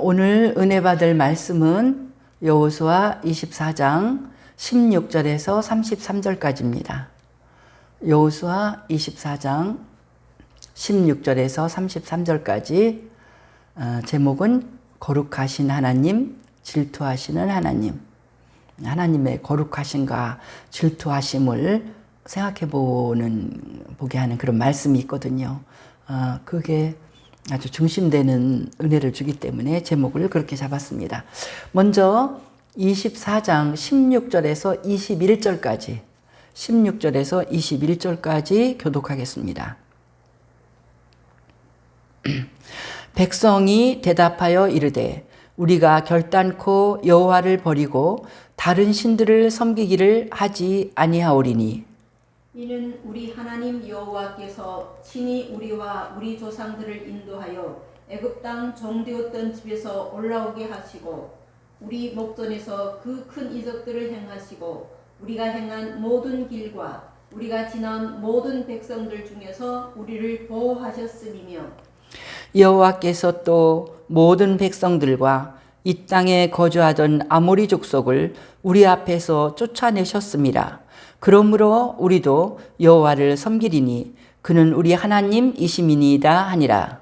오늘 은혜 받을 말씀은 여호수아 24장 16절에서 33절까지입니다. 여호수아 24장 16절에서 33절까지 제목은 거룩하신 하나님, 질투하시는 하나님. 하나님의 거룩하심과 질투하심을 보게 하는 그런 말씀이 있거든요. 그게 아주 중심되는 은혜를 주기 때문에 제목을 그렇게 잡았습니다. 먼저 24장 16절에서 21절까지 교독하겠습니다. 백성이 대답하여 이르되 우리가 결단코 여호와를 버리고 다른 신들을 섬기기를 하지 아니하오리니 이는 우리 하나님 여호와께서 친히 우리와 우리 조상들을 인도하여 애굽 땅 종되었던 집에서 올라오게 하시고 우리 목전에서 그 큰 이적들을 행하시고 우리가 행한 모든 길과 우리가 지난 모든 백성들 중에서 우리를 보호하셨음이며 여호와께서 또 모든 백성들과 이 땅에 거주하던 아모리 족속을 우리 앞에서 쫓아내셨습니다. 그러므로 우리도 여호와를 섬기리니 그는 우리 하나님이심이니이다 하니라.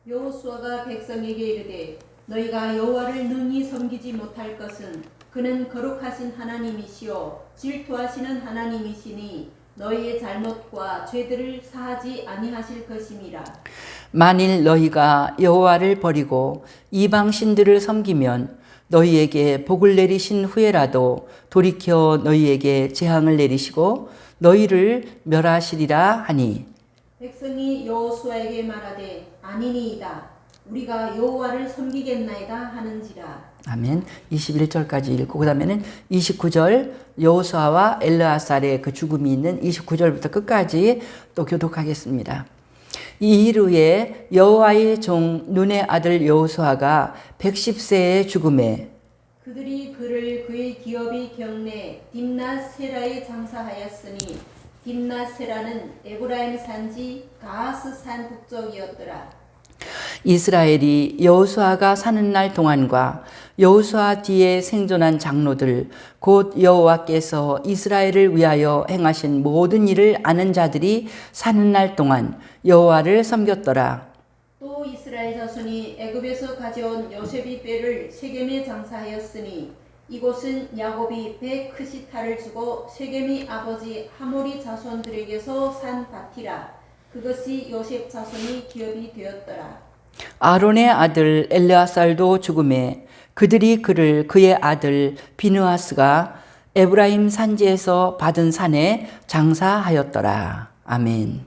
여호수아가 백성에게 이르되 너희가 여호와를 능히 섬기지 못할 것은 그는 거룩하신 하나님이시요 질투하시는 하나님이시니 너희의 잘못과 죄들을 사하지 아니하실 것임이라. 만일 너희가 여호와를 버리고 이방 신들을 섬기면 너희에게 복을 내리신 후에라도 돌이켜 너희에게 재앙을 내리시고 너희를 멸하시리라 하니 백성이 여호수아에게 말하되 아니니이다 우리가 여호와를 섬기겠나이다 하는지라. 아멘. 21절까지 읽고 그 다음에는 29절 여호수아와 엘르아살의 그 죽음이 있는 29절부터 끝까지 또 교독하겠습니다. 이 일 후에 여호와의 종 눈의 아들 여호수아가 110세의 죽음에 그들이 그를 그의 기업이 경내 딥낫세라에 장사하였으니 딥낫세라는 에브라임 산지 가하스 산 북쪽이었더라. 이스라엘이 여호수아가 사는 날 동안과 여호수아 뒤에 생존한 장로들 곧 여호와께서 이스라엘을 위하여 행하신 모든 일을 아는 자들이 사는 날 동안 여호와를 섬겼더라. 또 이스라엘 자손이 애굽에서 가져온 요셉이 뼈를 세겜에 장사하였으니 이곳은 야곱이 배 크시타를 주고 세겜이 아버지 하모리 자손들에게서 산 밭이라. 그것이 요셉 자손이 기업이 되었더라. 아론의 아들 엘르아살도 죽음에 그들이 그를 그의 아들 비느하스가 에브라임 산지에서 받은 산에 장사하였더라. 아멘.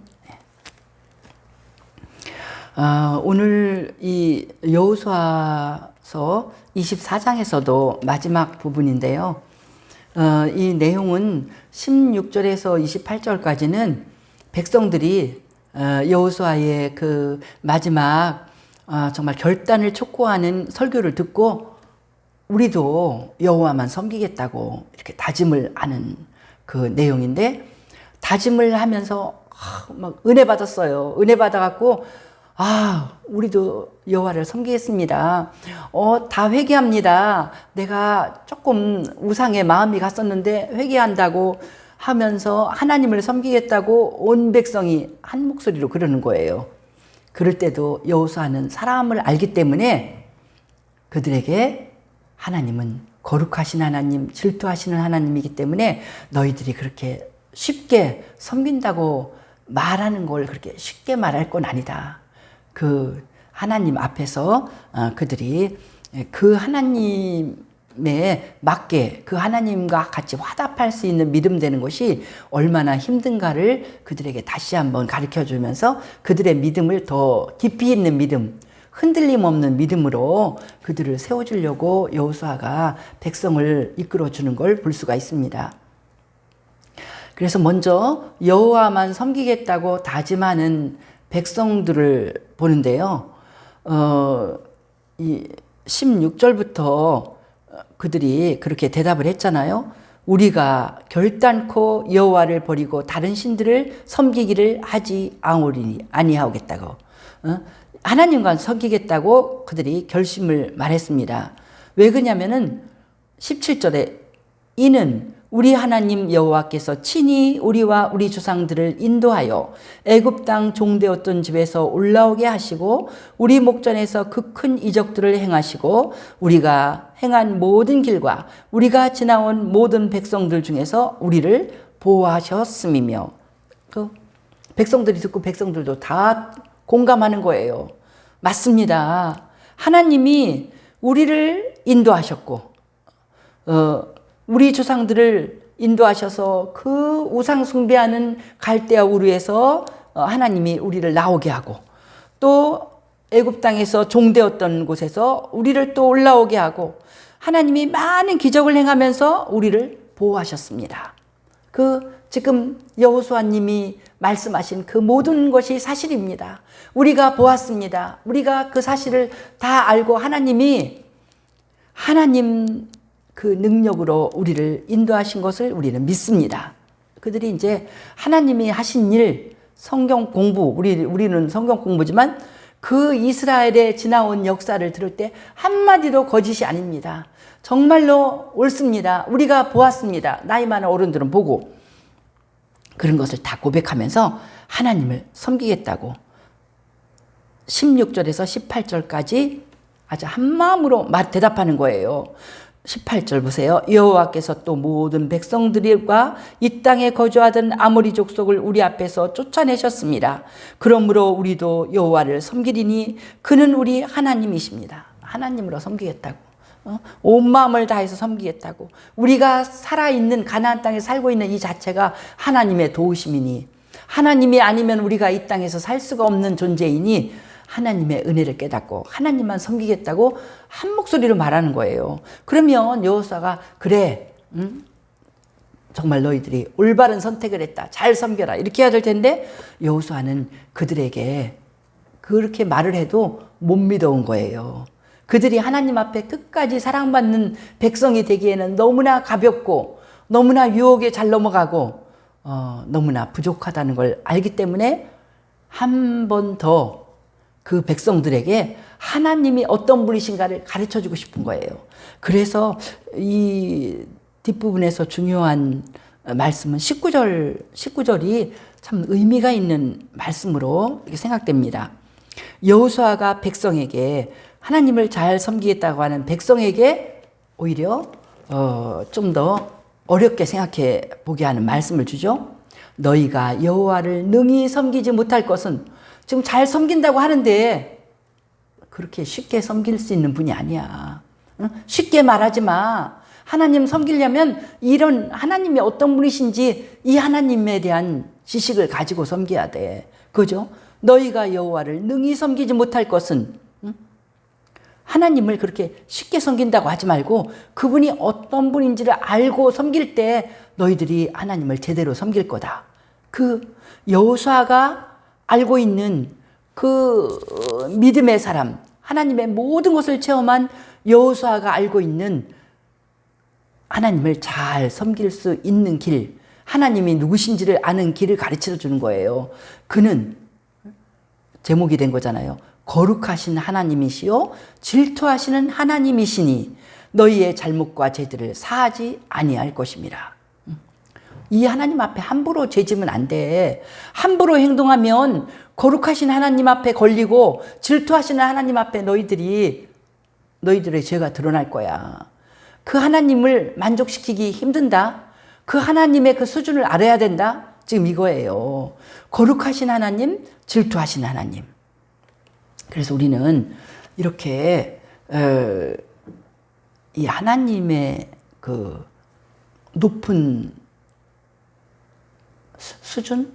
오늘 이 여호수아서 24장에서도 마지막 부분인데요. 이 내용은 16절에서 28절까지는 백성들이 여호수아의 그 마지막 정말 결단을 촉구하는 설교를 듣고 우리도 여호와만 섬기겠다고 이렇게 다짐을 하는 그 내용인데 다짐을 하면서 막 은혜 받았어요. 은혜 받아갖고 우리도 여호와를 섬기겠습니다. 다 회개합니다. 내가 조금 우상에 마음이 갔었는데 회개한다고 하면서 하나님을 섬기겠다고 온 백성이 한 목소리로 그러는 거예요. 그럴 때도 여호수아는 사람을 알기 때문에 그들에게 하나님은 거룩하신 하나님, 질투하시는 하나님이기 때문에 너희들이 그렇게 쉽게 섬긴다고 말하는 걸 그렇게 쉽게 말할 건 아니다. 그 하나님 앞에서 그들이 그 하나님에 맞게 그 하나님과 같이 화답할 수 있는 믿음 되는 것이 얼마나 힘든가를 그들에게 다시 한번 가르쳐 주면서 그들의 믿음을 더 깊이 있는 믿음, 흔들림 없는 믿음으로 그들을 세워주려고 여호수아가 백성을 이끌어 주는 걸 볼 수가 있습니다. 그래서 먼저 여호와만 섬기겠다고 다짐하는 백성들을 보는데요. 이 16절부터 그들이 그렇게 대답을 했잖아요. 우리가 결단코 여호와를 버리고 다른 신들을 섬기기를 하지 아니하오겠다고. 하나님과 섬기겠다고 그들이 결심을 말했습니다. 왜 그러냐면은 17절에 이는 우리 하나님 여호와께서 친히 우리와 우리 조상들을 인도하여 애굽 땅 종되었던 집에서 올라오게 하시고 우리 목전에서 그 큰 이적들을 행하시고 우리가 행한 모든 길과 우리가 지나온 모든 백성들 중에서 우리를 보호하셨음이며, 그 백성들이 듣고 백성들도 다 공감하는 거예요. 맞습니다. 하나님이 우리를 인도하셨고 우리 조상들을 인도하셔서 그 우상 숭배하는 갈대아 우르에서 하나님이 우리를 나오게 하고 또 애굽 땅에서 종되었던 곳에서 우리를 또 올라오게 하고 하나님이 많은 기적을 행하면서 우리를 보호하셨습니다. 지금 여호수아님이 말씀하신 그 모든 것이 사실입니다. 우리가 보았습니다. 우리가 그 사실을 다 알고 하나님 그 능력으로 우리를 인도하신 것을 우리는 믿습니다. 그들이 이제 하나님이 하신 일, 성경 공부, 우리는 성경 공부지만 그 이스라엘에 지나온 역사를 들을 때 한마디도 거짓이 아닙니다. 정말로 옳습니다. 우리가 보았습니다. 나이 많은 어른들은 보고 그런 것을 다 고백하면서 하나님을 섬기겠다고 16절에서 18절까지 아주 한마음으로 대답하는 거예요. 18절 보세요. 여호와께서 또 모든 백성들과 이 땅에 거주하던 아모리 족속을 우리 앞에서 쫓아내셨습니다. 그러므로 우리도 여호와를 섬기리니 그는 우리 하나님이십니다. 하나님으로 섬기겠다고. 온 마음을 다해서 섬기겠다고. 우리가 살아있는 가나안 땅에 살고 있는 이 자체가 하나님의 도우심이니 하나님이 아니면 우리가 이 땅에서 살 수가 없는 존재이니 하나님의 은혜를 깨닫고 하나님만 섬기겠다고 한 목소리로 말하는 거예요. 그러면 여호수아가 그래, 정말 너희들이 올바른 선택을 했다. 잘 섬겨라. 이렇게 해야 될 텐데 여호수아는 그들에게 그렇게 말을 해도 못 믿어온 거예요. 그들이 하나님 앞에 끝까지 사랑받는 백성이 되기에는 너무나 가볍고 너무나 유혹에 잘 넘어가고 너무나 부족하다는 걸 알기 때문에 한 번 더 그 백성들에게 하나님이 어떤 분이신가를 가르쳐주고 싶은 거예요. 그래서 이 뒷부분에서 중요한 말씀은 19절이 참 의미가 있는 말씀으로 이렇게 생각됩니다. 여호수아가 백성에게 하나님을 잘 섬기겠다고 하는 백성에게 오히려 좀 더 어렵게 생각해 보게 하는 말씀을 주죠. 너희가 여호와를 능히 섬기지 못할 것은, 지금 잘 섬긴다고 하는데 그렇게 쉽게 섬길 수 있는 분이 아니야. 쉽게 말하지 마. 하나님 섬기려면 이런 하나님이 어떤 분이신지 이 하나님에 대한 지식을 가지고 섬겨야 돼. 그죠? 너희가 여호와를 능히 섬기지 못할 것은, 하나님을 그렇게 쉽게 섬긴다고 하지 말고 그분이 어떤 분인지를 알고 섬길 때 너희들이 하나님을 제대로 섬길 거다. 그 여호수아가 알고 있는 그 믿음의 사람, 하나님의 모든 것을 체험한 여호수아가 알고 있는 하나님을 잘 섬길 수 있는 길, 하나님이 누구신지를 아는 길을 가르쳐 주는 거예요. 그는 제목이 된 거잖아요. 거룩하신 하나님이시요 질투하시는 하나님이시니 너희의 잘못과 죄들을 사하지 아니할 것입니다. 이 하나님 앞에 함부로 죄지면 안 돼. 함부로 행동하면 거룩하신 하나님 앞에 걸리고 질투하시는 하나님 앞에 너희들의 죄가 드러날 거야. 그 하나님을 만족시키기 힘든다. 그 하나님의 그 수준을 알아야 된다. 지금 이거예요. 거룩하신 하나님, 질투하신 하나님. 그래서 우리는 이렇게 이 하나님의 그 높은 수준?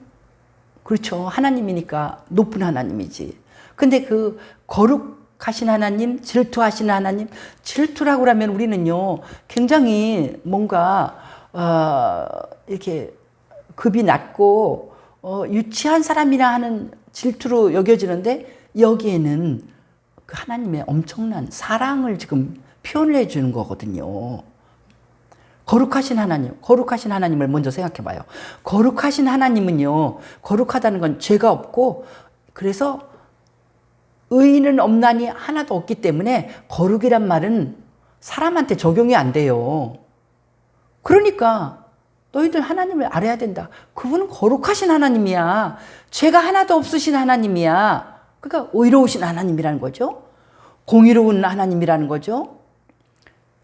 그렇죠. 하나님이니까 높은 하나님이지. 근데 그 거룩하신 하나님, 질투하시는 하나님, 질투라고 하면 우리는요, 굉장히 뭔가, 이렇게 급이 낮고, 유치한 사람이라 하는 질투로 여겨지는데, 여기에는 그 하나님의 엄청난 사랑을 지금 표현을 해주는 거거든요. 거룩하신 하나님을 먼저 생각해 봐요. 거룩하신 하나님은요, 거룩하다는 건 죄가 없고, 그래서 의인은 없나니 하나도 없기 때문에 거룩이란 말은 사람한테 적용이 안 돼요. 그러니까 너희들 하나님을 알아야 된다. 그분은 거룩하신 하나님이야. 죄가 하나도 없으신 하나님이야. 그러니까 의로우신 하나님이라는 거죠. 공의로운 하나님이라는 거죠.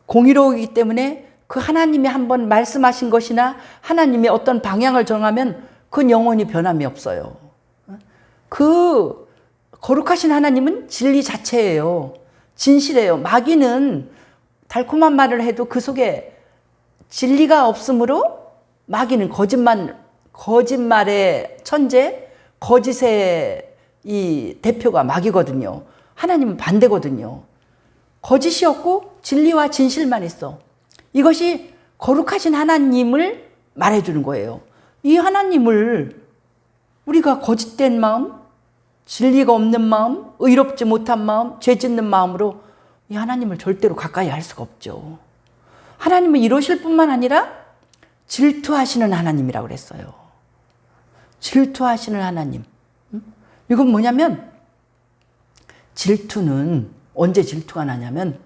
공의로우기 때문에 그 하나님이 한번 말씀하신 것이나 하나님이 어떤 방향을 정하면 그건 영원히 변함이 없어요. 그 거룩하신 하나님은 진리 자체예요. 진실해요. 마귀는 달콤한 말을 해도 그 속에 진리가 없으므로 마귀는 거짓말의 천재, 거짓의 이 대표가 마귀거든요. 하나님은 반대거든요. 거짓이 없고 진리와 진실만 있어. 이것이 거룩하신 하나님을 말해주는 거예요. 이 하나님을 우리가 거짓된 마음, 진리가 없는 마음, 의롭지 못한 마음, 죄 짓는 마음으로 이 하나님을 절대로 가까이 할 수가 없죠. 하나님은 이러실 뿐만 아니라 질투하시는 하나님이라고 그랬어요. 질투하시는 하나님. 이건 뭐냐면 질투는 언제 질투가 나냐면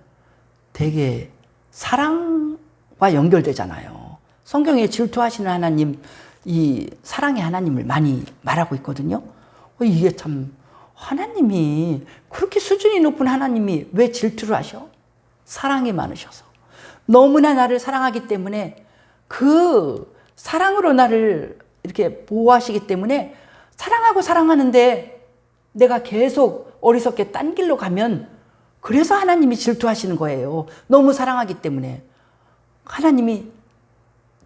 되게 사랑과 연결되잖아요. 성경에 질투하시는 하나님, 이 사랑의 하나님을 많이 말하고 있거든요. 이게 참 하나님이 그렇게 수준이 높은 하나님이 왜 질투를 하셔? 사랑이 많으셔서. 너무나 나를 사랑하기 때문에 그 사랑으로 나를 이렇게 보호하시기 때문에 사랑하고 사랑하는데 내가 계속 어리석게 딴 길로 가면 그래서 하나님이 질투하시는 거예요. 너무 사랑하기 때문에. 하나님이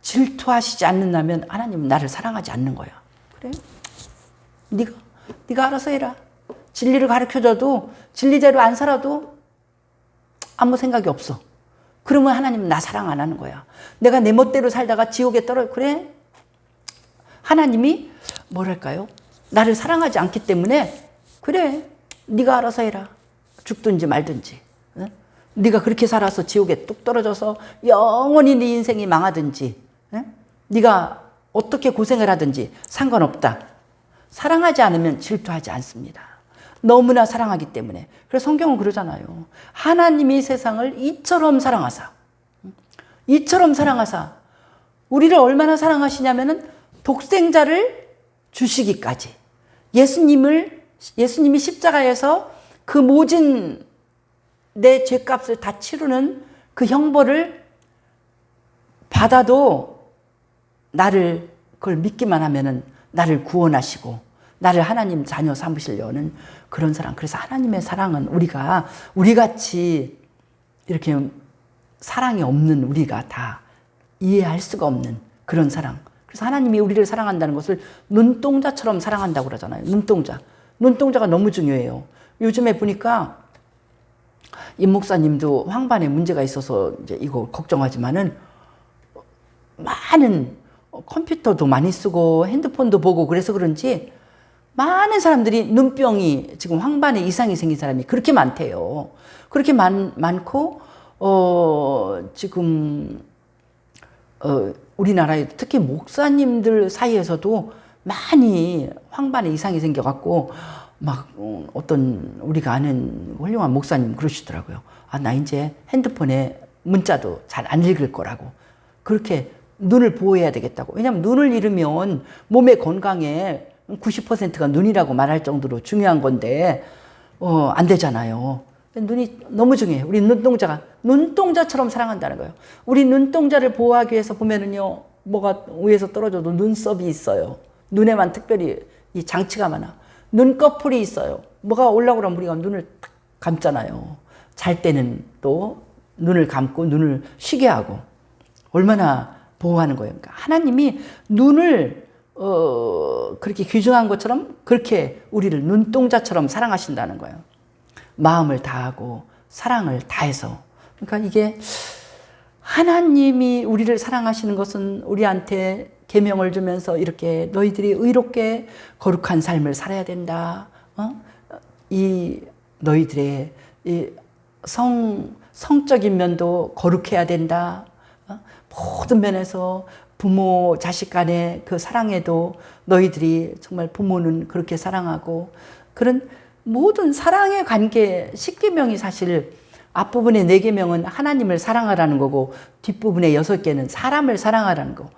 질투하시지 않는다면 하나님은 나를 사랑하지 않는 거야. 그래? 네가 알아서 해라. 진리를 가르쳐줘도 진리대로 안 살아도 아무 생각이 없어. 그러면 하나님은 나 사랑 안 하는 거야. 내가 내 멋대로 살다가 지옥에 그래? 하나님이 뭐랄까요? 나를 사랑하지 않기 때문에 그래, 네가 알아서 해라. 죽든지 말든지. 응? 네가 그렇게 살아서 지옥에 뚝 떨어져서 영원히 네 인생이 망하든지, 응? 네가 어떻게 고생을 하든지 상관없다. 사랑하지 않으면 질투하지 않습니다. 너무나 사랑하기 때문에. 그래서 성경은 그러잖아요. 하나님이 세상을 이처럼 사랑하사. 우리를 얼마나 사랑하시냐면은 독생자를 주시기까지. 예수님이 십자가에서 그 모진 내 죄값을 다 치르는 그 형벌을 받아도 나를 그걸 믿기만 하면은 나를 구원하시고 나를 하나님 자녀 삼으시려는 그런 사랑. 그래서 하나님의 사랑은 우리 같이 이렇게 사랑이 없는 우리가 다 이해할 수가 없는 그런 사랑. 그래서 하나님이 우리를 사랑한다는 것을 눈동자처럼 사랑한다고 그러잖아요. 눈동자가 너무 중요해요. 요즘에 보니까 임 목사님도 황반에 문제가 있어서 이제 이거 걱정하지만은 많은 컴퓨터도 많이 쓰고 핸드폰도 보고 그래서 그런지 많은 사람들이 눈병이 지금 황반에 이상이 생긴 사람이 그렇게 많대요. 그렇게 많고 지금 우리나라에 특히 목사님들 사이에서도 많이 황반에 이상이 생겨갖고 막 어떤 우리가 아는 훌륭한 목사님 그러시더라고요. 나 이제 핸드폰에 문자도 잘 안 읽을 거라고. 그렇게 눈을 보호해야 되겠다고. 왜냐하면 눈을 잃으면 몸의 건강에 90%가 눈이라고 말할 정도로 중요한 건데 안 되잖아요. 눈이 너무 중요해요. 우리 눈동자처럼 사랑한다는 거예요. 우리 눈동자를 보호하기 위해서 보면은요, 뭐가 위에서 떨어져도 눈썹이 있어요. 눈에만 특별히 이 장치가 많아. 눈꺼풀이 있어요. 뭐가 올라오고 그러면 우리가 눈을 탁 감잖아요. 잘 때는 또 눈을 감고 눈을 쉬게 하고 얼마나 보호하는 거예요. 그러니까 하나님이 눈을 그렇게 귀중한 것처럼 그렇게 우리를 눈동자처럼 사랑하신다는 거예요. 마음을 다하고 사랑을 다해서. 그러니까 이게 하나님이 우리를 사랑하시는 것은 우리한테 계명을 주면서 이렇게 너희들이 의롭게 거룩한 삶을 살아야 된다. 이 너희들의 이 성적인 면도 거룩해야 된다. 모든 면에서 부모 자식 간의 그 사랑에도 너희들이 정말 부모는 그렇게 사랑하고 그런 모든 사랑의 관계 10계명이 사실 앞부분의 4계명은 하나님을 사랑하라는 거고 뒷부분의 6개는 사람을 사랑하라는 거.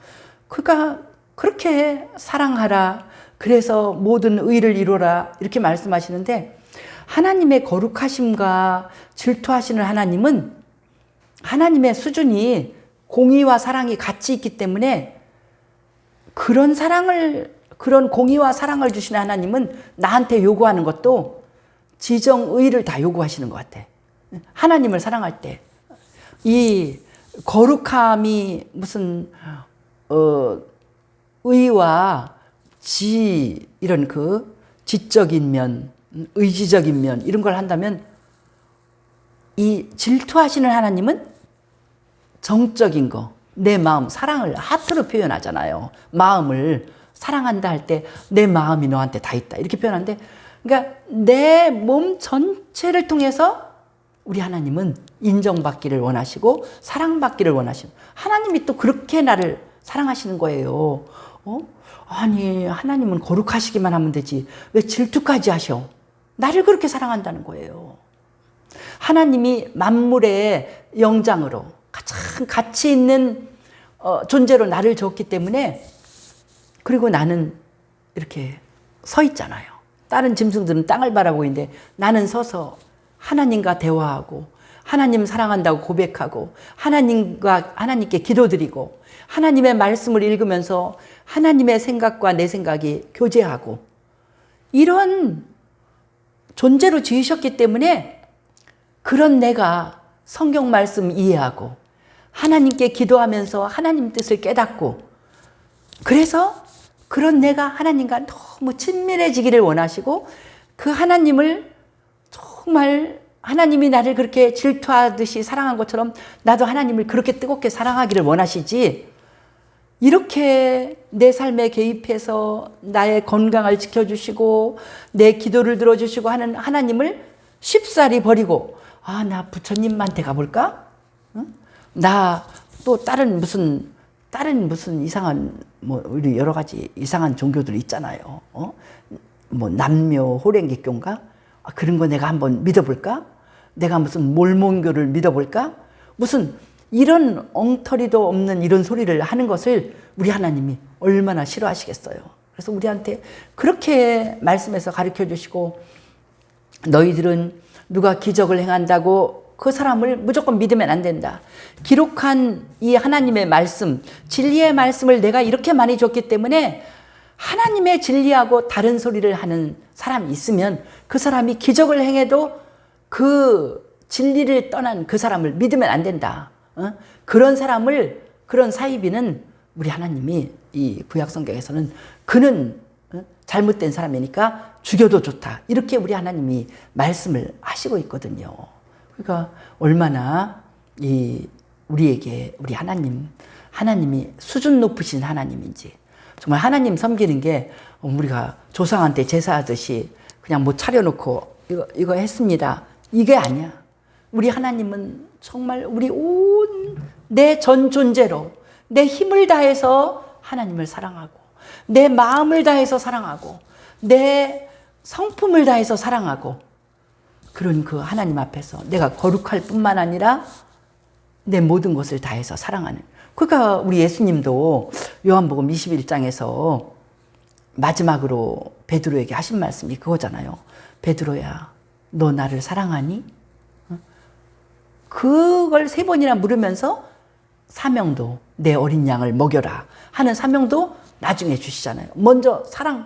그러니까 그렇게 사랑하라. 그래서 모든 의를 이루라. 이렇게 말씀하시는데 하나님의 거룩하심과 질투하시는 하나님은 하나님의 수준이 공의와 사랑이 같이 있기 때문에 그런 공의와 사랑을 주시는 하나님은 나한테 요구하는 것도 지정의를 다 요구하시는 것 같아. 하나님을 사랑할 때. 이 거룩함이 무슨, 의와 이런 지적인 면, 의지적인 면, 이런 걸 한다면 이 질투하시는 하나님은 정적인 거, 내 마음, 사랑을 하트로 표현하잖아요. 마음을 사랑한다 할 때 내 마음이 너한테 다 있다. 이렇게 표현하는데, 그러니까 내 몸 전체를 통해서 우리 하나님은 인정받기를 원하시고 사랑받기를 원하시는, 하나님이 또 그렇게 나를 사랑하시는 거예요. 아니, 하나님은 거룩하시기만 하면 되지 왜 질투까지 하셔? 나를 그렇게 사랑한다는 거예요. 하나님이 만물의 영장으로 가장 가치 있는 존재로 나를 줬기 때문에, 그리고 나는 이렇게 서 있잖아요. 다른 짐승들은 땅을 바라보고 있는데 나는 서서 하나님과 대화하고 하나님 사랑한다고 고백하고 하나님께 기도드리고 하나님의 말씀을 읽으면서 하나님의 생각과 내 생각이 교제하고, 이런 존재로 지으셨기 때문에 그런 내가 성경 말씀 이해하고 하나님께 기도하면서 하나님 뜻을 깨닫고, 그래서 그런 내가 하나님과 너무 친밀해지기를 원하시고, 그 하나님을 정말 하나님이 나를 그렇게 질투하듯이 사랑한 것처럼 나도 하나님을 그렇게 뜨겁게 사랑하기를 원하시지, 이렇게 내 삶에 개입해서 나의 건강을 지켜주시고 내 기도를 들어주시고 하는 하나님을 쉽사리 버리고, 나 부처님한테 가볼까? 응? 나 또 다른 무슨 이상한, 우리 여러 가지 이상한 종교들 있잖아요. 뭐 남묘 호랭개교인가? 그런 거 내가 한번 믿어볼까? 내가 무슨 몰몬교를 믿어볼까? 무슨 이런 엉터리도 없는 이런 소리를 하는 것을 우리 하나님이 얼마나 싫어하시겠어요. 그래서 우리한테 그렇게 말씀해서 가르쳐 주시고, 너희들은 누가 기적을 행한다고 그 사람을 무조건 믿으면 안 된다. 기록한 이 하나님의 말씀, 진리의 말씀을 내가 이렇게 많이 줬기 때문에 하나님의 진리하고 다른 소리를 하는 사람이 있으면 그 사람이 기적을 행해도 그 진리를 떠난 그 사람을 믿으면 안 된다. 그런 사람을, 그런 사이비는 우리 하나님이 이 구약 성경에서는 그는 잘못된 사람이니까 죽여도 좋다. 이렇게 우리 하나님이 말씀을 하시고 있거든요. 그러니까 얼마나 우리에게 우리 하나님이 수준 높으신 하나님인지, 정말 하나님 섬기는 게 우리가 조상한테 제사하듯이 그냥 뭐 차려놓고 이거 했습니다, 이게 아니야. 우리 하나님은 정말 우리 온 내 전 존재로 내 힘을 다해서 하나님을 사랑하고, 내 마음을 다해서 사랑하고, 내 성품을 다해서 사랑하고, 그런 그 하나님 앞에서 내가 거룩할 뿐만 아니라 내 모든 것을 다해서 사랑하는. 그러니까 우리 예수님도 요한복음 21장에서 마지막으로 베드로에게 하신 말씀이 그거잖아요. 베드로야, 너 나를 사랑하니? 그걸 3번이나 물으면서 사명도, 내 어린 양을 먹여라 하는 사명도 나중에 주시잖아요. 먼저 사랑의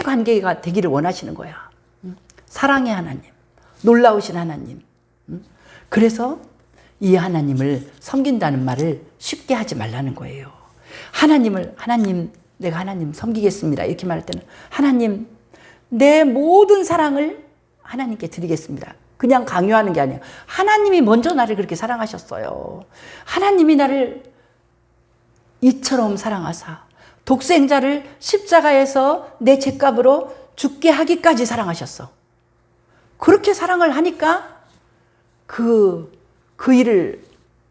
관계가 되기를 원하시는 거야. 사랑의 하나님, 놀라우신 하나님. 그래서 이 하나님을 섬긴다는 말을 쉽게 하지 말라는 거예요. 내가 하나님 섬기겠습니다, 이렇게 말할 때는 하나님, 내 모든 사랑을 하나님께 드리겠습니다. 그냥 강요하는 게 아니에요. 하나님이 먼저 나를 그렇게 사랑하셨어요. 하나님이 나를 이처럼 사랑하사 독생자를 십자가에서 내 죄값으로 죽게 하기까지 사랑하셨어. 그렇게 사랑을 하니까 그 일을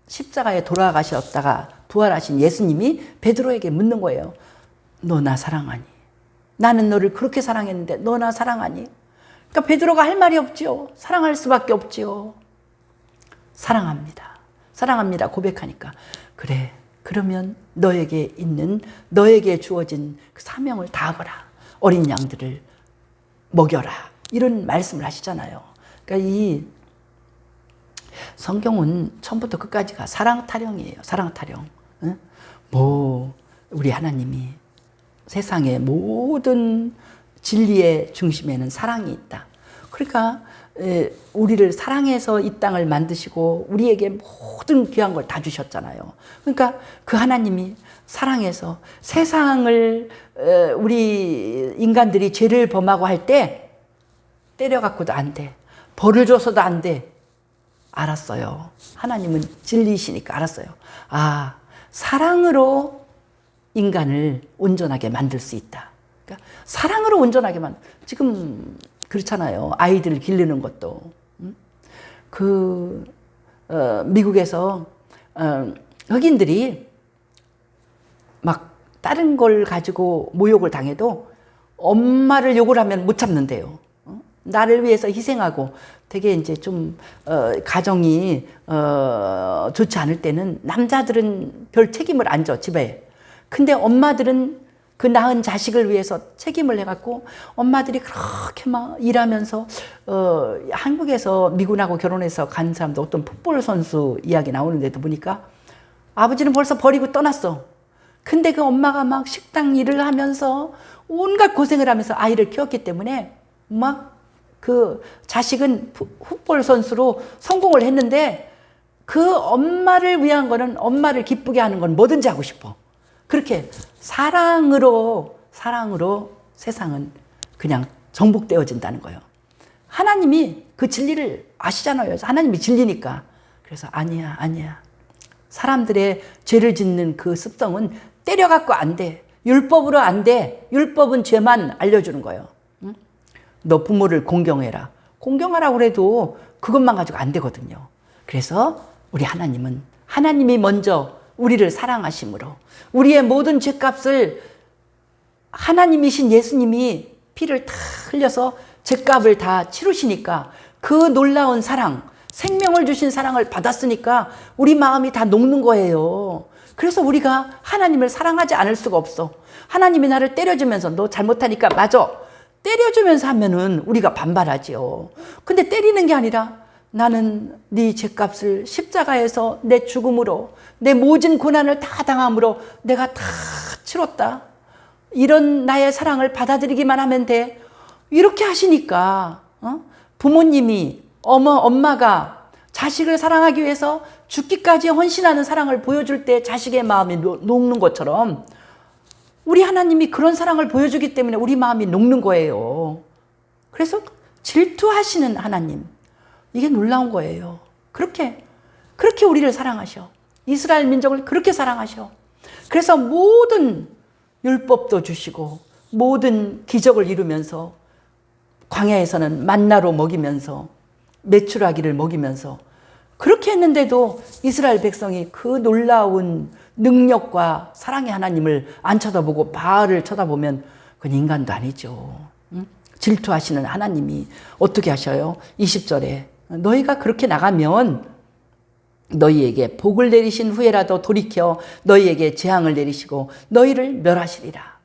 십자가에 돌아가셨다가 부활하신 예수님이 베드로에게 묻는 거예요. 너 나 사랑하니? 나는 너를 그렇게 사랑했는데 너나 사랑하니? 그러니까 베드로가 할 말이 없지요. 사랑할 수밖에 없지요. 사랑합니다. 사랑합니다. 고백하니까. 그래. 그러면 너에게 주어진 그 사명을 다하거라. 어린 양들을 먹여라. 이런 말씀을 하시잖아요. 그러니까 이 성경은 처음부터 끝까지가 사랑 타령이에요. 사랑 타령. 응? 우리 하나님이 세상의 모든 진리의 중심에는 사랑이 있다. 그러니까 우리를 사랑해서 이 땅을 만드시고 우리에게 모든 귀한 걸 다 주셨잖아요. 그러니까 그 하나님이 사랑해서 세상을 우리 인간들이 죄를 범하고 할 때 때려갖고도 안 돼. 벌을 줘서도 안 돼. 알았어요. 하나님은 진리이시니까 알았어요. 아, 사랑으로 인간을 온전하게 만들 수 있다. 그러니까 사랑으로 온전하게만. 지금 그렇잖아요. 아이들 기르는 것도. 미국에서 흑인들이 막 다른 걸 가지고 모욕을 당해도 엄마를 욕을 하면 못 참는데요. 나를 위해서 희생하고 되게 이제 좀 가정이 좋지 않을 때는 남자들은 별 책임을 안 져, 집에. 근데 엄마들은 그 낳은 자식을 위해서 책임을 해갖고 엄마들이 그렇게 막 일하면서 한국에서 미군하고 결혼해서 간 사람도 어떤 풋볼 선수 이야기 나오는데도 보니까 아버지는 벌써 버리고 떠났어. 근데 그 엄마가 막 식당 일을 하면서 온갖 고생을 하면서 아이를 키웠기 때문에 막 그 자식은 풋볼 선수로 성공을 했는데 그 엄마를 위한 거는 엄마를 기쁘게 하는 건 뭐든지 하고 싶어. 그렇게 사랑으로 세상은 그냥 정복되어진다는 거예요. 하나님이 그 진리를 아시잖아요. 하나님이 진리니까. 그래서 아니야. 사람들의 죄를 짓는 그 습성은 때려갖고 안 돼. 율법으로 안 돼. 율법은 죄만 알려주는 거예요. 응? 너 부모를 공경해라. 공경하라고 그래도 그것만 가지고 안 되거든요. 그래서 우리 하나님이 먼저 우리를 사랑하심으로 우리의 모든 죄값을 하나님이신 예수님이 피를 다 흘려서 죄값을 다 치르시니까 그 놀라운 사랑, 생명을 주신 사랑을 받았으니까 우리 마음이 다 녹는 거예요. 그래서 우리가 하나님을 사랑하지 않을 수가 없어. 하나님이 나를 때려주면서 너 잘못하니까 맞아. 때려주면서 하면은 우리가 반발하지요. 근데 때리는 게 아니라 나는 네 죄값을 십자가에서 내 죽음으로 내 모진 고난을 다 당함으로 내가 다 치렀다. 이런 나의 사랑을 받아들이기만 하면 돼. 이렇게 하시니까 부모님이 엄마가 자식을 사랑하기 위해서 죽기까지 헌신하는 사랑을 보여줄 때 자식의 마음이 녹는 것처럼 우리 하나님이 그런 사랑을 보여주기 때문에 우리 마음이 녹는 거예요. 그래서 질투하시는 하나님. 이게 놀라운 거예요. 그렇게 우리를 사랑하셔. 이스라엘 민족을 그렇게 사랑하셔. 그래서 모든 율법도 주시고 모든 기적을 이루면서 광야에서는 만나로 먹이면서 메추라기를 먹이면서 그렇게 했는데도 이스라엘 백성이 그 놀라운 능력과 사랑의 하나님을 안 쳐다보고 바알을 쳐다보면 그건 인간도 아니죠. 질투하시는 하나님이 어떻게 하셔요? 20절에 너희가 그렇게 나가면 너희에게 복을 내리신 후에라도 돌이켜 너희에게 재앙을 내리시고 너희를 멸하시리라.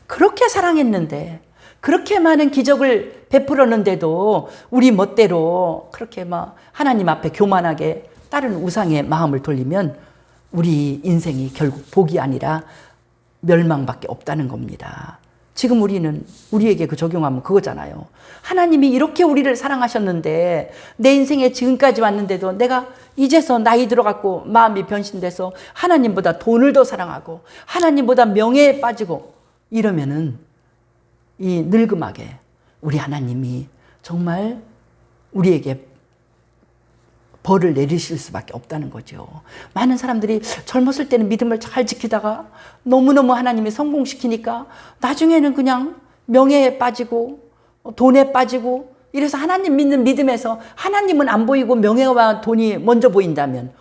그렇게 사랑했는데 그렇게 많은 기적을 베풀었는데도 우리 멋대로 그렇게 막 하나님 앞에 교만하게 다른 우상의 마음을 돌리면 우리 인생이 결국 복이 아니라 멸망밖에 없다는 겁니다. 지금 우리에게 그 적용하면 그거잖아요. 하나님이 이렇게 우리를 사랑하셨는데 내 인생에 지금까지 왔는데도 내가 이제서 나이 들어갖고 마음이 변신돼서 하나님보다 돈을 더 사랑하고 하나님보다 명예에 빠지고 이러면은 이 늙음하게 우리 하나님이 정말 우리에게 벌을 내리실 수밖에 없다는 거죠. 많은 사람들이 젊었을 때는 믿음을 잘 지키다가 너무너무 하나님이 성공시키니까 나중에는 그냥 명예에 빠지고 돈에 빠지고 이래서 하나님 믿는 믿음에서 하나님은 안 보이고 명예와 돈이 먼저 보인다면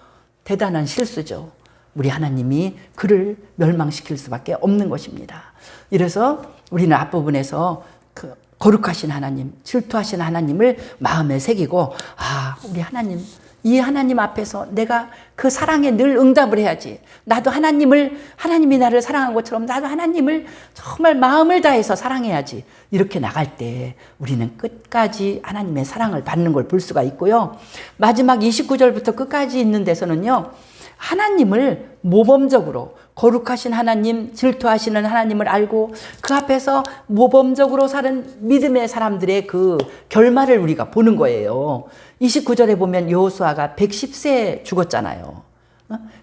대단한 실수죠. 우리 하나님이 그를 멸망시킬 수밖에 없는 것입니다. 이래서 우리는 앞부분에서 그 거룩하신 하나님, 질투하신 하나님을 마음에 새기고, 아, 우리 하나님, 이 하나님 앞에서 내가 그 사랑에 늘 응답을 해야지. 나도 하나님이 나를 사랑한 것처럼 나도 하나님을 정말 마음을 다해서 사랑해야지. 이렇게 나갈 때 우리는 끝까지 하나님의 사랑을 받는 걸 볼 수가 있고요. 마지막 29절부터 끝까지 있는 데서는요, 하나님을 모범적으로, 거룩하신 하나님, 질투하시는 하나님을 알고 그 앞에서 모범적으로 사는 믿음의 사람들의 그 결말을 우리가 보는 거예요. 29절에 보면 여호수아가 110세에 죽었잖아요.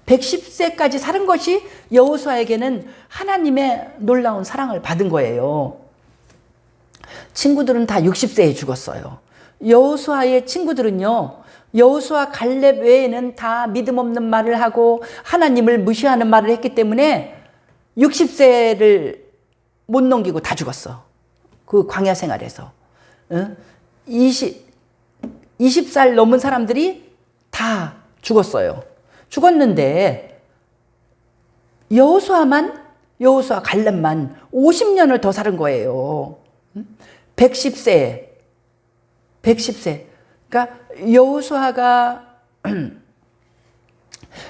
110세까지 사는 것이 여호수아에게는 하나님의 놀라운 사랑을 받은 거예요. 친구들은 다 60세에 죽었어요. 여호수아의 친구들은요, 여호수아 갈렙 외에는 다 믿음 없는 말을 하고 하나님을 무시하는 말을 했기 때문에 60세를 못 넘기고 다 죽었어. 그 광야 생활에서. 20살 넘은 사람들이 다 죽었어요. 죽었는데 여호수아 갈렙만 50년을 더 살은 거예요. 110세. 그러니까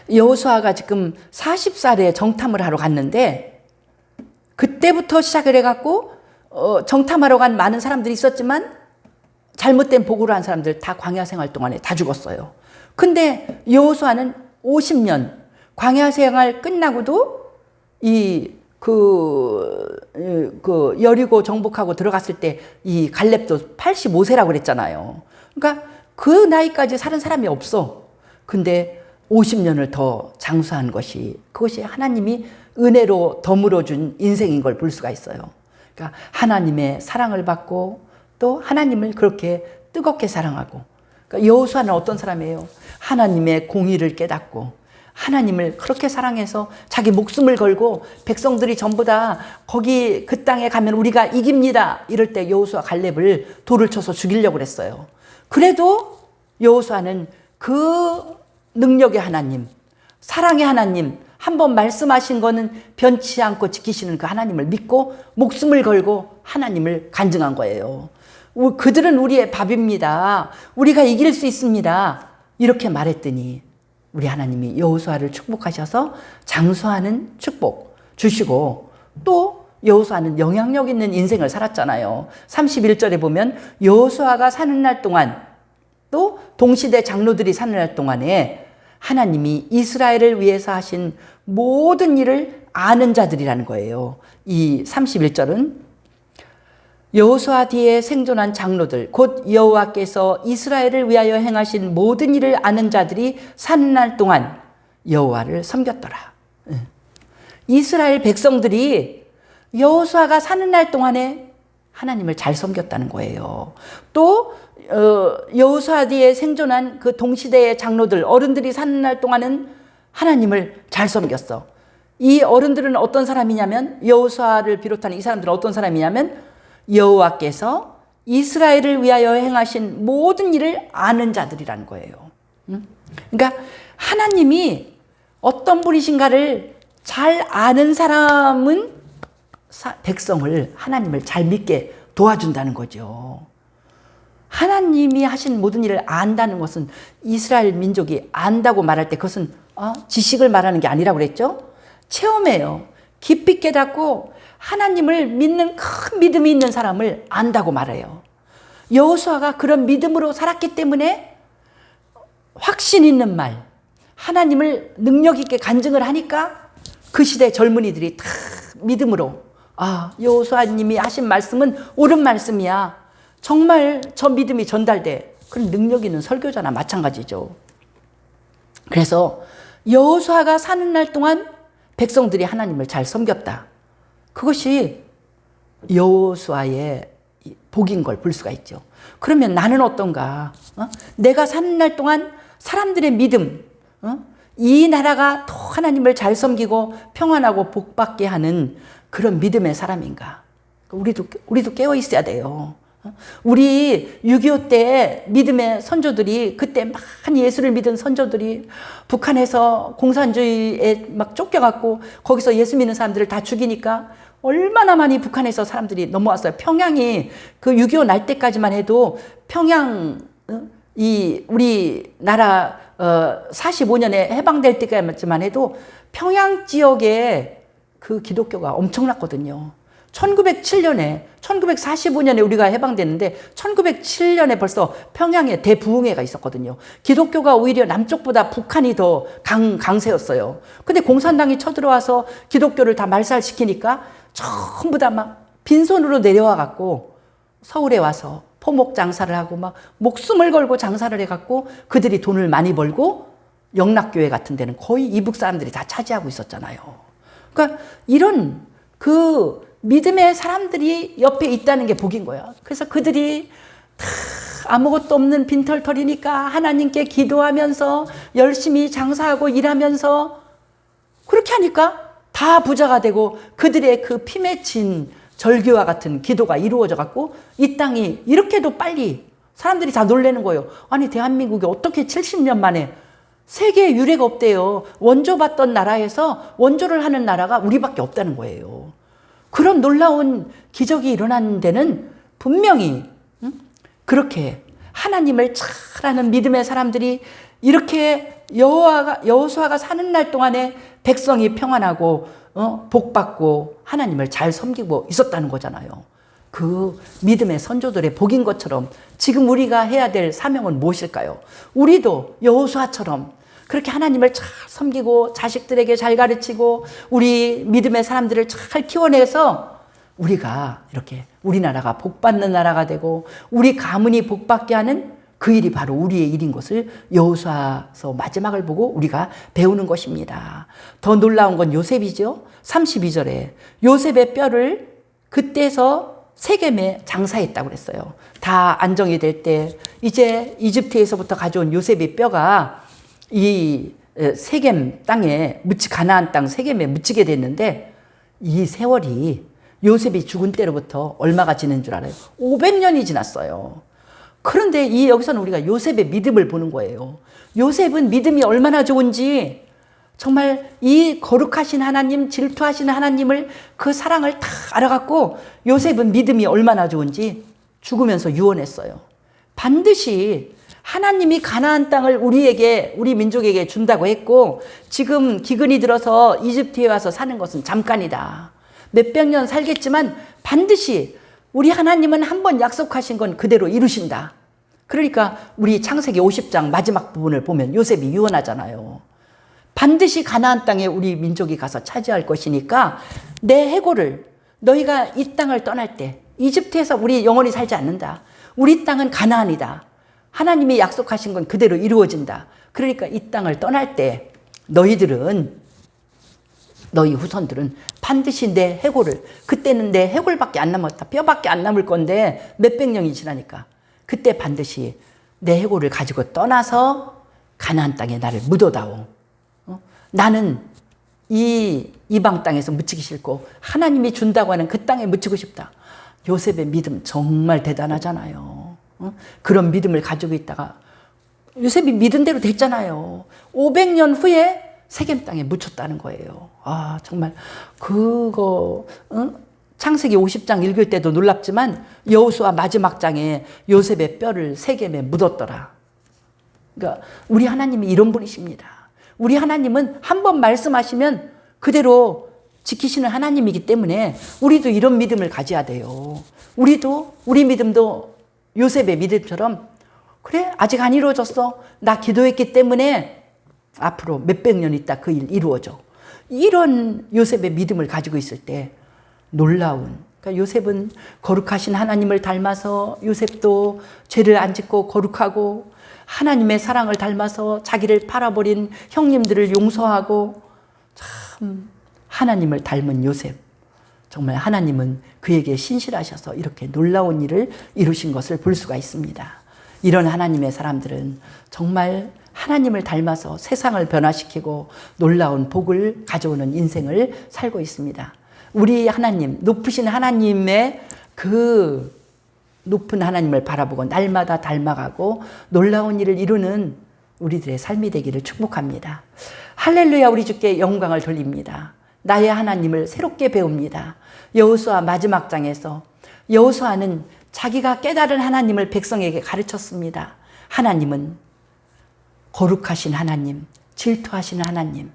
여호수아가 지금 40살에 정탐을 하러 갔는데, 그때부터 시작을 해갖고 정탐하러 간 많은 사람들이 있었지만 잘못된 보고를 한 사람들 다 광야 생활 동안에 다 죽었어요. 근데 여호수아는 50년 광야 생활 끝나고도 여리고 정복하고 들어갔을 때 이 갈렙도 85세라고 그랬잖아요. 그러니까 그 나이까지 사는 사람이 없어. 근데 50년을 더 장수한 그것이 하나님이 은혜로 덤으로 준 인생인 걸 볼 수가 있어요. 그러니까 하나님의 사랑을 받고 또 하나님을 그렇게 뜨겁게 사랑하고, 그러니까 여호수아는 어떤 사람이에요? 하나님의 공의를 깨닫고 하나님을 그렇게 사랑해서 자기 목숨을 걸고, 백성들이 전부 다 거기 그 땅에 가면 우리가 이깁니다 이럴 때 여호수아 갈렙을 돌을 쳐서 죽이려고 그랬어요. 그래도 여호수아는 그 능력의 하나님, 사랑의 하나님, 한번 말씀하신 거는 변치 않고 지키시는 그 하나님을 믿고 목숨을 걸고 하나님을 간증한 거예요. 그들은 우리의 밥입니다. 우리가 이길 수 있습니다. 이렇게 말했더니 우리 하나님이 여호수아를 축복하셔서 장수하는 축복 주시고, 또 여호수아는 영향력 있는 인생을 살았잖아요. 31절에 보면 여호수아가 사는 날 동안, 또 동시대 장로들이 사는 날 동안에 하나님이 이스라엘을 위해서 하신 모든 일을 아는 자들이라는 거예요. 이 31절은 여호수아 뒤에 생존한 장로들, 곧 여호와께서 이스라엘을 위하여 행하신 모든 일을 아는 자들이 사는 날 동안 여호와를 섬겼더라. 이스라엘 백성들이 여호수아가 사는 날 동안에 하나님을 잘 섬겼다는 거예요. 또 여호수아 뒤에 생존한 그 동시대의 장로들, 어른들이 사는 날 동안은 하나님을 잘 섬겼어. 이 어른들은 어떤 사람이냐면, 여호수아를 비롯한 이 사람들은 어떤 사람이냐면 여호와께서 이스라엘을 위하여 행하신 모든 일을 아는 자들이라는 거예요. 그러니까 하나님이 어떤 분이신가를 잘 아는 사람은 백성을, 하나님을 잘 믿게 도와준다는 거죠. 하나님이 하신 모든 일을 안다는 것은, 이스라엘 민족이 안다고 말할 때 그것은 지식을 말하는 게 아니라고 그랬죠. 체험해요. 깊이 깨닫고 하나님을 믿는 큰 믿음이 있는 사람을 안다고 말해요. 여호수아가 그런 믿음으로 살았기 때문에 확신 있는 말, 하나님을 능력 있게 간증을 하니까 그 시대 젊은이들이 다 믿음으로, 여호수아님이 하신 말씀은 옳은 말씀이야, 정말 저 믿음이 전달돼. 그런 능력 있는 설교자나 마찬가지죠. 그래서 여호수아가 사는 날 동안 백성들이 하나님을 잘 섬겼다. 그것이 여호수아의 복인 걸 볼 수가 있죠. 그러면 나는 어떤가? 내가 사는 날 동안 사람들의 믿음, 이 나라가 더 하나님을 잘 섬기고 평안하고 복받게 하는 그런 믿음의 사람인가? 우리도 깨어 있어야 돼요. 우리 6.25 때 믿음의 선조들이, 그때 많이 예수를 믿은 선조들이 북한에서 공산주의에 막 쫓겨갖고 거기서 예수 믿는 사람들을 다 죽이니까 얼마나 많이 북한에서 사람들이 넘어왔어요. 평양이 그 6.25 날 때까지만 해도 평양, 이 우리나라 45년에 해방될 때까지만 해도 평양 지역에 그 기독교가 엄청났거든요. 1907년에 1945년에 우리가 해방됐는데 1907년에 벌써 평양에 대부흥회가 있었거든요. 기독교가 오히려 남쪽보다 북한이 더 강세였어요. 근데 공산당이 쳐들어와서 기독교를 다 말살시키니까 전부 다 막 빈손으로 내려와 갖고 서울에 와서 포목 장사를 하고 막 목숨을 걸고 장사를 해갖고 그들이 돈을 많이 벌고 영락교회 같은 데는 거의 이북 사람들이 다 차지하고 있었잖아요. 그러니까 이런 그 믿음의 사람들이 옆에 있다는 게 복인 거예요. 그래서 그들이 다 아무것도 없는 빈털터리니까 하나님께 기도하면서 열심히 장사하고 일하면서 그렇게 하니까 다 부자가 되고 그들의 그 피 맺힌 절규와 같은 기도가 이루어져 갖고 이 땅이 이렇게도 빨리 사람들이 다 놀라는 거예요. 아니 대한민국이 어떻게 70년 만에 세계에 유례가 없대요. 원조 받던 나라에서 원조를 하는 나라가 우리밖에 없다는 거예요. 그런 놀라운 기적이 일어난 데는 분명히 그렇게 하나님을 잘 아는 믿음의 사람들이 이렇게 여호수아가 사는 날 동안에 백성이 평안하고 복받고 하나님을 잘 섬기고 있었다는 거잖아요. 그 믿음의 선조들의 복인 것처럼 지금 우리가 해야 될 사명은 무엇일까요? 우리도 여호수아처럼 그렇게 하나님을 잘 섬기고 자식들에게 잘 가르치고 우리 믿음의 사람들을 잘 키워내서 우리가 이렇게 우리나라가 복받는 나라가 되고 우리 가문이 복받게 하는 그 일이 바로 우리의 일인 것을 여호수아서 마지막을 보고 우리가 배우는 것입니다. 더 놀라운 건 요셉이죠. 32절에 요셉의 뼈를 그때서 세겜에 장사했다고 그랬어요. 다 안정이 될 때 이제 이집트에서부터 가져온 요셉의 뼈가 이 세겜 땅에 가나안 땅 세겜에 묻히게 됐는데 이 세월이 요셉이 죽은 때로부터 얼마가 지난 줄 알아요? 500년이 지났어요. 그런데 여기서는 우리가 요셉의 믿음을 보는 거예요. 요셉은 믿음이 얼마나 좋은지 정말 이 거룩하신 하나님, 질투하신 하나님을 그 사랑을 다 알아갖고 요셉은 믿음이 얼마나 좋은지 죽으면서 유언했어요. 반드시 하나님이 가나안 땅을 우리 민족에게 준다고 했고 지금 기근이 들어서 이집트에 와서 사는 것은 잠깐이다. 몇백 년 살겠지만 반드시 우리 하나님은 한번 약속하신 건 그대로 이루신다. 그러니까 우리 창세기 50장 마지막 부분을 보면 요셉이 유언하잖아요. 반드시 가나안 땅에 우리 민족이 가서 차지할 것이니까 내 해골을 너희가 이 땅을 떠날 때 이집트에서 우리 영원히 살지 않는다. 우리 땅은 가나안이다. 하나님이 약속하신 건 그대로 이루어진다. 그러니까 이 땅을 떠날 때 너희 후손들은 반드시 내 해골을, 그때는 내 해골밖에 안 남았다. 뼈밖에 안 남을 건데 몇백 년이 지나니까 그때 반드시 내 해골을 가지고 떠나서 가나안 땅에 나를 묻어다오. 나는 이 이방 땅에서 묻히기 싫고 하나님이 준다고 하는 그 땅에 묻히고 싶다. 요셉의 믿음 정말 대단하잖아요. 그런 믿음을 가지고 있다가 요셉이 믿은 대로 됐잖아요. 500년 후에 세겜 땅에 묻혔다는 거예요. 아, 정말 그거 창세기 50장 읽을 때도 놀랍지만 여호수아 마지막 장에 요셉의 뼈를 세겜에 묻었더라. 그러니까 우리 하나님이 이런 분이십니다. 우리 하나님은 한번 말씀하시면 그대로 지키시는 하나님이기 때문에 우리도 이런 믿음을 가져야 돼요. 우리 믿음도 요셉의 믿음처럼 그래 아직 안 이루어졌어. 나 기도했기 때문에 앞으로 몇백 년 있다 그 일 이루어져. 이런 요셉의 믿음을 가지고 있을 때 놀라운, 그러니까 요셉은 거룩하신 하나님을 닮아서 요셉도 죄를 안 짓고 거룩하고 하나님의 사랑을 닮아서 자기를 팔아버린 형님들을 용서하고 참 하나님을 닮은 요셉. 정말 하나님은 그에게 신실하셔서 이렇게 놀라운 일을 이루신 것을 볼 수가 있습니다. 이런 하나님의 사람들은 정말 하나님을 닮아서 세상을 변화시키고 놀라운 복을 가져오는 인생을 살고 있습니다. 우리 하나님, 높으신 하나님의 그 높은 하나님을 바라보고 날마다 닮아가고 놀라운 일을 이루는 우리들의 삶이 되기를 축복합니다. 할렐루야, 우리 주께 영광을 돌립니다. 나의 하나님을 새롭게 배웁니다. 여호수아 마지막 장에서 여호수아는 자기가 깨달은 하나님을 백성에게 가르쳤습니다. 하나님은 거룩하신 하나님, 질투하시는 하나님.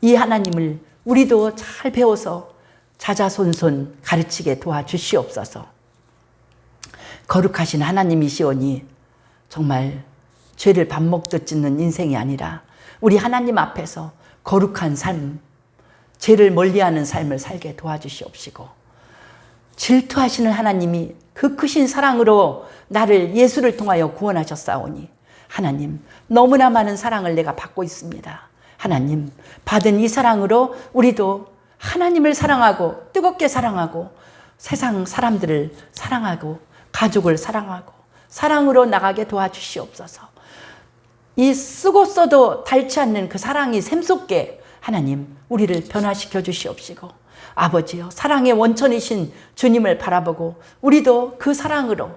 이 하나님을 우리도 잘 배워서 자자손손 가르치게 도와주시옵소서. 거룩하신 하나님이시오니 정말 죄를 밥 먹듯 짓는 인생이 아니라 우리 하나님 앞에서 거룩한 삶, 죄를 멀리하는 삶을 살게 도와주시옵시고, 질투하시는 하나님이 그 크신 사랑으로 나를 예수를 통하여 구원하셨사오니 하나님, 너무나 많은 사랑을 내가 받고 있습니다. 하나님, 받은 이 사랑으로 우리도 하나님을 사랑하고 뜨겁게 사랑하고 세상 사람들을 사랑하고 가족을 사랑하고 사랑으로 나가게 도와주시옵소서. 이 쓰고 써도 닳지 않는 그 사랑이 샘솟게 하나님 우리를 변화시켜 주시옵시고, 아버지여, 사랑의 원천이신 주님을 바라보고 우리도 그 사랑으로,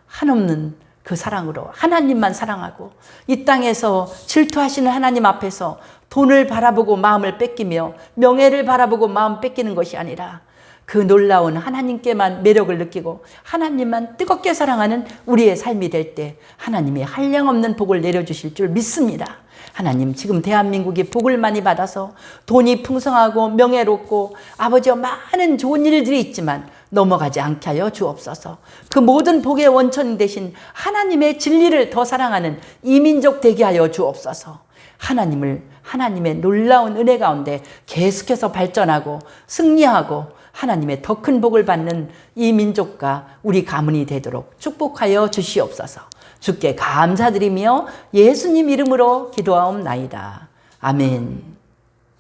한없는 그 사랑으로 하나님만 사랑하고 이 땅에서 질투하시는 하나님 앞에서 돈을 바라보고 마음을 뺏기며 명예를 바라보고 마음 뺏기는 것이 아니라 그 놀라운 하나님께만 매력을 느끼고 하나님만 뜨겁게 사랑하는 우리의 삶이 될 때 하나님이 한량없는 복을 내려주실 줄 믿습니다. 하나님, 지금 대한민국이 복을 많이 받아서 돈이 풍성하고 명예롭고 아버지와 많은 좋은 일들이 있지만 넘어가지 않게 하여 주옵소서. 그 모든 복의 원천 되신 하나님의 진리를 더 사랑하는 이민족 되게 하여 주옵소서. 하나님의 놀라운 은혜 가운데 계속해서 발전하고 승리하고 하나님의 더 큰 복을 받는 이 민족과 우리 가문이 되도록 축복하여 주시옵소서. 주께 감사드리며 예수님 이름으로 기도하옵나이다. 아멘.